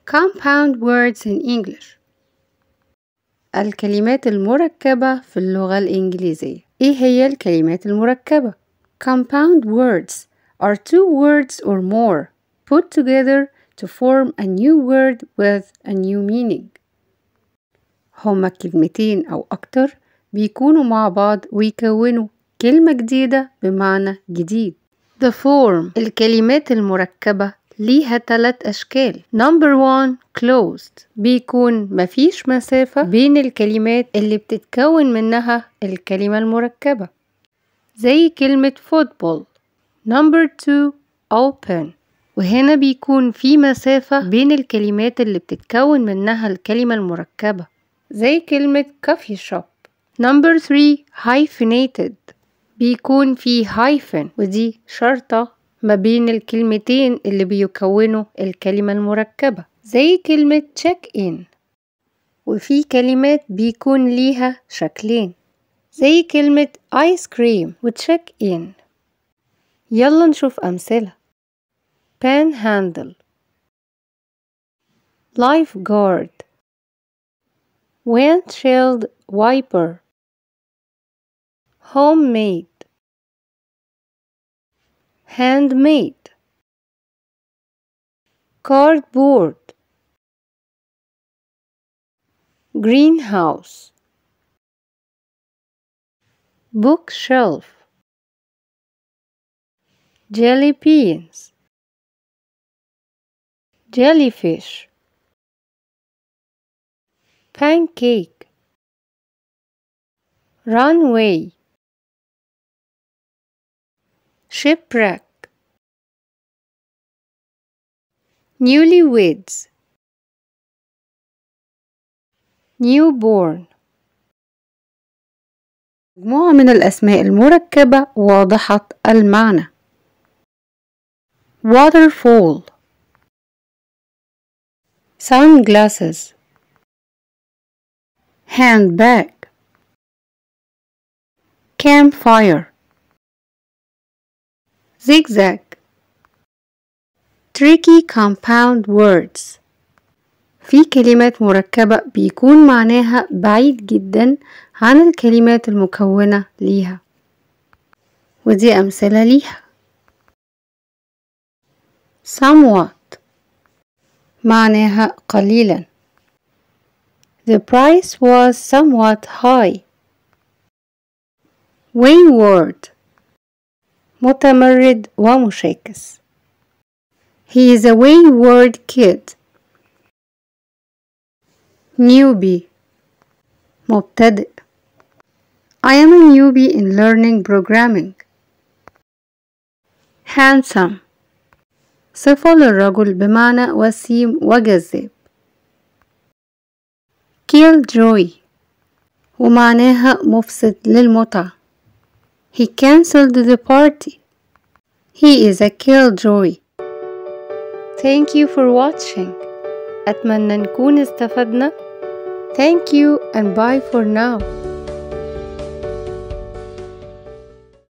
Compound words in English. الكلمات المركبة في اللغة الإنجليزية. إيه هي الكلمات المركبة؟ Compound words are two words or more put together to form a new word with a new meaning. هما كلمتين أو أكتر بيكونوا مع بعض ويكونوا كلمة جديدة بمعنى جديد. The form. الكلمات المركبة ليها 3 أشكال. Number 1 closed. بيكون مفيش مسافة بين الكلمات اللي بتتكون منها الكلمة المركبة زي كلمة football. Number 2 open. وهنا بيكون في مسافة بين الكلمات اللي بتتكون منها الكلمة المركبة زي كلمة coffee shop. Number 3 hyphenated. بيكون في hyphen ودي شرطة ما بين الكلمتين اللي بيكونوا الكلمة المركبة زي كلمة check in. وفي كلمات بيكون ليها شكلين زي كلمة ice cream و check in. يلا نشوف أمثلة. panhandle, lifeguard, windshield wiper, homemade, handmade, cardboard, greenhouse, bookshelf, jelly beans, jellyfish, pancake, runway, shipwreck, newlyweds, newborn. مجموعة من الأسماء المركبة واضحة المعنى. waterfall, sunglasses, handbag, campfire, zigzag. tricky compound words. في كلمات مركبة بيكون معناها بعيد جدا عن الكلمات المكونة ليها ودي أمثلة ليها. somewhat معناها قليلا. The price was somewhat high. wayward متمرد ومشاكس. He is a wayward kid. newbie مبتدئ. I am a newbie in learning programming. handsome صفة للرجل بمعنى وسيم وجذاب. killjoy ومعناها مفسد للمتعة. He cancelled the party. He is a killjoy. Thank you for watching. أتمنى نكون استفدنا. Thank you and bye for now.